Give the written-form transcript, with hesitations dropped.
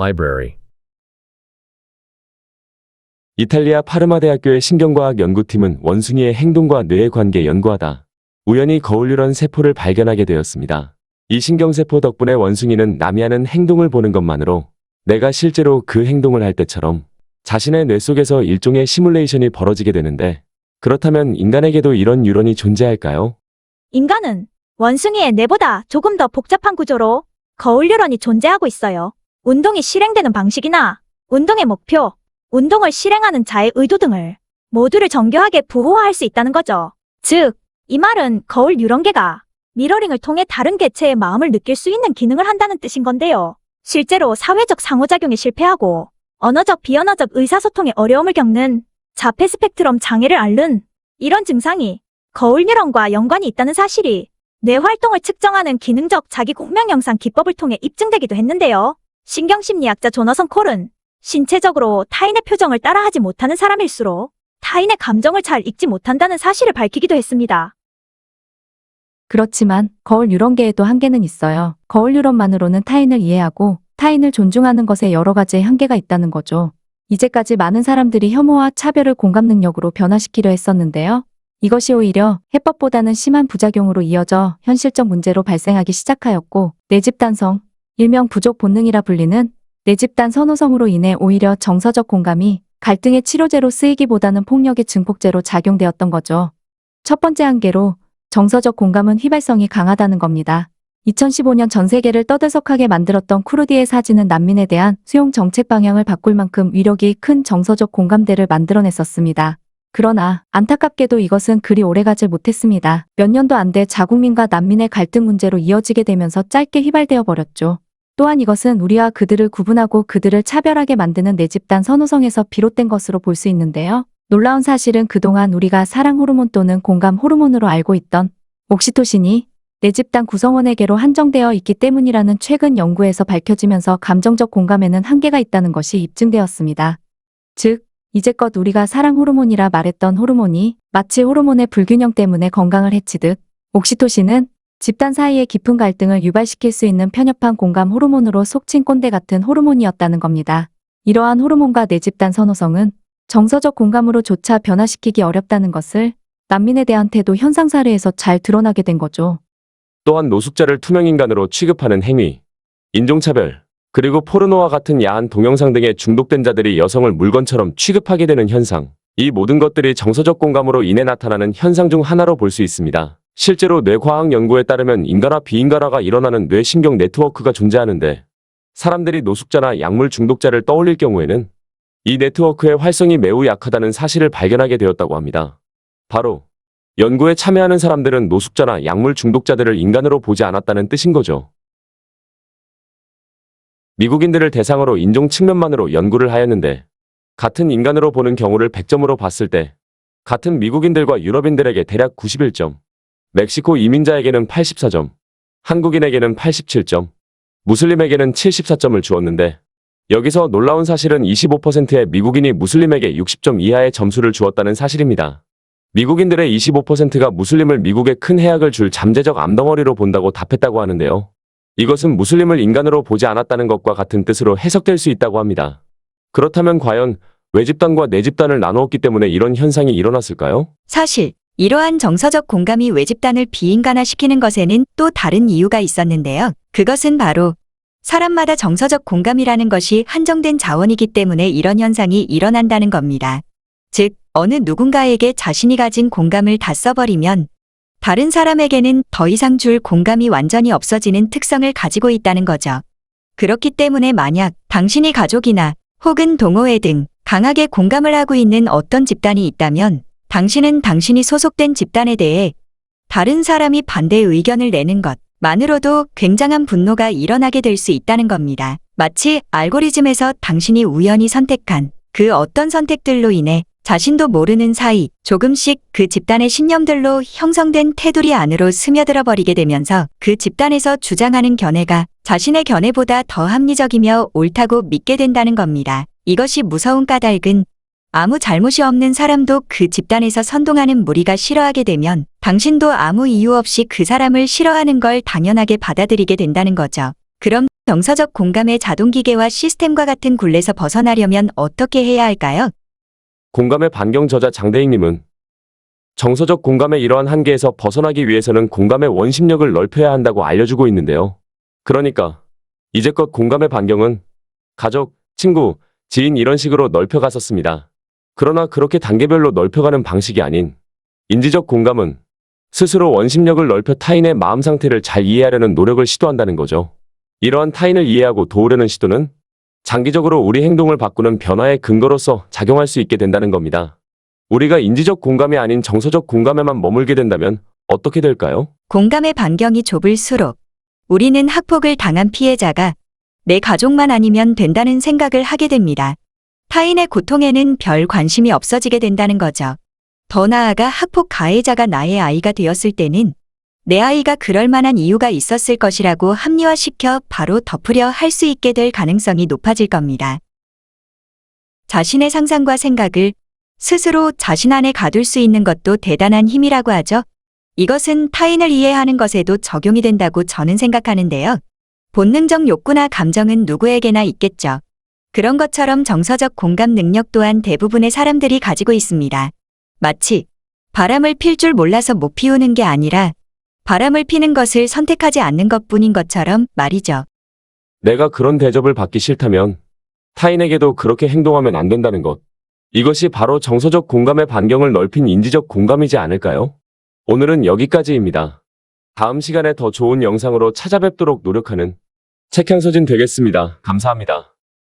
Library. 이탈리아 파르마 대학교의 신경과학 연구팀은 원숭이의 행동과 뇌의 관계 연구하다 우연히 거울뉴런 세포를 발견하게 되었습니다. 이 신경세포 덕분에 원숭이는 남이 하는 행동을 보는 것만으로 내가 실제로 그 행동을 할 때처럼 자신의 뇌 속에서 일종의 시뮬레이션이 벌어지게 되는데, 그렇다면 인간에게도 이런 뉴런이 존재할까요? 인간은 원숭이의 뇌보다 조금 더 복잡한 구조로 거울 뉴런이 존재하고 있어요. 운동이 실행되는 방식이나 운동의 목표, 운동을 실행하는 자의 의도 등을 모두를 정교하게 부호화할 수 있다는 거죠. 즉, 이 말은 거울 뉴런계가 미러링을 통해 다른 개체의 마음을 느낄 수 있는 기능을 한다는 뜻인 건데요. 실제로 사회적 상호작용에 실패하고 언어적 비언어적 의사소통에 어려움을 겪는 자폐 스펙트럼 장애를 앓는 이런 증상이 거울 뉴런과 연관이 있다는 사실이 뇌 활동을 측정하는 기능적 자기 공명 영상 기법을 통해 입증되기도 했는데요. 신경심리학자 조너선 콜은 신체적으로 타인의 표정을 따라하지 못하는 사람일수록 타인의 감정을 잘 읽지 못한다는 사실을 밝히기도 했습니다. 그렇지만 거울 뉴런계에도 한계는 있어요. 거울 뉴런만으로는 타인을 이해하고 타인을 존중하는 것에 여러 가지의 한계가 있다는 거죠. 이제까지 많은 사람들이 혐오와 차별을 공감 능력으로 변화시키려 했었는데요. 이것이 오히려 해법보다는 심한 부작용으로 이어져 현실적 문제로 발생하기 시작하였고, 내집단성, 일명 부족 본능이라 불리는 내집단 선호성으로 인해 오히려 정서적 공감이 갈등의 치료제로 쓰이기보다는 폭력의 증폭제로 작용되었던 거죠. 첫 번째 한계로 정서적 공감은 휘발성이 강하다는 겁니다. 2015년 전 세계를 떠들썩하게 만들었던 쿠르디의 사진은 난민에 대한 수용 정책 방향을 바꿀 만큼 위력이 큰 정서적 공감대를 만들어냈었습니다. 그러나 안타깝게도 이것은 그리 오래가지 못했습니다. 몇 년도 안 돼 자국민과 난민의 갈등 문제로 이어지게 되면서 짧게 휘발되어 버렸죠. 또한 이것은 우리와 그들을 구분하고 그들을 차별하게 만드는 내집단 선호성에서 비롯된 것으로 볼 수 있는데요. 놀라운 사실은 그동안 우리가 사랑 호르몬 또는 공감 호르몬으로 알고 있던 옥시토신이 내집단 구성원에게로 한정되어 있기 때문이라는 최근 연구에서 밝혀지면서 감정적 공감에는 한계가 있다는 것이 입증되었습니다. 즉, 이제껏 우리가 사랑 호르몬이라 말했던 호르몬이 마치 호르몬의 불균형 때문에 건강을 해치듯 옥시토신은 집단 사이의 깊은 갈등을 유발시킬 수 있는 편협한 공감 호르몬으로 속칭 꼰대 같은 호르몬이었다는 겁니다. 이러한 호르몬과 내집단 선호성은 정서적 공감으로조차 변화시키기 어렵다는 것을 난민에 대한 태도 현상 사례에서 잘 드러나게 된 거죠. 또한 노숙자를 투명인간으로 취급하는 행위, 인종차별, 그리고 포르노와 같은 야한 동영상 등에 중독된 자들이 여성을 물건처럼 취급하게 되는 현상, 이 모든 것들이 정서적 공감으로 인해 나타나는 현상 중 하나로 볼 수 있습니다. 실제로 뇌과학 연구에 따르면 인간화 비인간화가 일어나는 뇌신경 네트워크가 존재하는데, 사람들이 노숙자나 약물 중독자를 떠올릴 경우에는 이 네트워크의 활성이 매우 약하다는 사실을 발견하게 되었다고 합니다. 바로 연구에 참여하는 사람들은 노숙자나 약물 중독자들을 인간으로 보지 않았다는 뜻인 거죠. 미국인들을 대상으로 인종 측면만으로 연구를 하였는데, 같은 인간으로 보는 경우를 100점으로 봤을 때 같은 미국인들과 유럽인들에게 대략 91점, 멕시코 이민자에게는 84점, 한국인에게는 87점, 무슬림에게는 74점을 주었는데, 여기서 놀라운 사실은 25%의 미국인이 무슬림에게 60점 이하의 점수를 주었다는 사실입니다. 미국인들의 25%가 무슬림을 미국에 큰 해악을 줄 잠재적 암덩어리로 본다고 답했다고 하는데요. 이것은 무슬림을 인간으로 보지 않았다는 것과 같은 뜻으로 해석될 수 있다고 합니다. 그렇다면 과연 외집단과 내집단을 나누었기 때문에 이런 현상이 일어났을까요? 사실 이러한 정서적 공감이 외집단을 비인간화시키는 것에는 또 다른 이유가 있었는데요. 그것은 바로 사람마다 정서적 공감이라는 것이 한정된 자원이기 때문에 이런 현상이 일어난다는 겁니다. 즉, 어느 누군가에게 자신이 가진 공감을 다 써버리면 다른 사람에게는 더 이상 줄 공감이 완전히 없어지는 특성을 가지고 있다는 거죠. 그렇기 때문에 만약 당신이 가족이나 혹은 동호회 등 강하게 공감을 하고 있는 어떤 집단이 있다면 당신은 당신이 소속된 집단에 대해 다른 사람이 반대의 의견을 내는 것만으로도 굉장한 분노가 일어나게 될 수 있다는 겁니다. 마치 알고리즘에서 당신이 우연히 선택한 그 어떤 선택들로 인해 자신도 모르는 사이 조금씩 그 집단의 신념들로 형성된 테두리 안으로 스며들어 버리게 되면서 그 집단에서 주장하는 견해가 자신의 견해보다 더 합리적이며 옳다고 믿게 된다는 겁니다. 이것이 무서운 까닭은 아무 잘못이 없는 사람도 그 집단에서 선동하는 무리가 싫어하게 되면 당신도 아무 이유 없이 그 사람을 싫어하는 걸 당연하게 받아들이게 된다는 거죠. 그럼 정서적 공감의 자동기계와 시스템과 같은 굴레에서 벗어나려면 어떻게 해야 할까요? 공감의 반경 저자 장대익님은 정서적 공감의 이러한 한계에서 벗어나기 위해서는 공감의 원심력을 넓혀야 한다고 알려주고 있는데요. 그러니까 이제껏 공감의 반경은 가족, 친구, 지인 이런 식으로 넓혀갔었습니다. 그러나 그렇게 단계별로 넓혀가는 방식이 아닌 인지적 공감은 스스로 원심력을 넓혀 타인의 마음 상태를 잘 이해하려는 노력을 시도한다는 거죠. 이러한 타인을 이해하고 도우려는 시도는 장기적으로 우리 행동을 바꾸는 변화의 근거로서 작용할 수 있게 된다는 겁니다. 우리가 인지적 공감이 아닌 정서적 공감에만 머물게 된다면 어떻게 될까요? 공감의 반경이 좁을수록 우리는 학폭을 당한 피해자가 내 가족만 아니면 된다는 생각을 하게 됩니다. 타인의 고통에는 별 관심이 없어지게 된다는 거죠. 더 나아가 학폭 가해자가 나의 아이가 되었을 때는 내 아이가 그럴 만한 이유가 있었을 것이라고 합리화시켜 바로 덮으려 할 수 있게 될 가능성이 높아질 겁니다. 자신의 상상과 생각을 스스로 자신 안에 가둘 수 있는 것도 대단한 힘이라고 하죠. 이것은 타인을 이해하는 것에도 적용이 된다고 저는 생각하는데요. 본능적 욕구나 감정은 누구에게나 있겠죠. 그런 것처럼 정서적 공감 능력 또한 대부분의 사람들이 가지고 있습니다. 마치 바람을 필 줄 몰라서 못 피우는 게 아니라 바람을 피는 것을 선택하지 않는 것뿐인 것처럼 말이죠. 내가 그런 대접을 받기 싫다면 타인에게도 그렇게 행동하면 안 된다는 것. 이것이 바로 정서적 공감의 반경을 넓힌 인지적 공감이지 않을까요? 오늘은 여기까지입니다. 다음 시간에 더 좋은 영상으로 찾아뵙도록 노력하는 책향서진 되겠습니다. 감사합니다.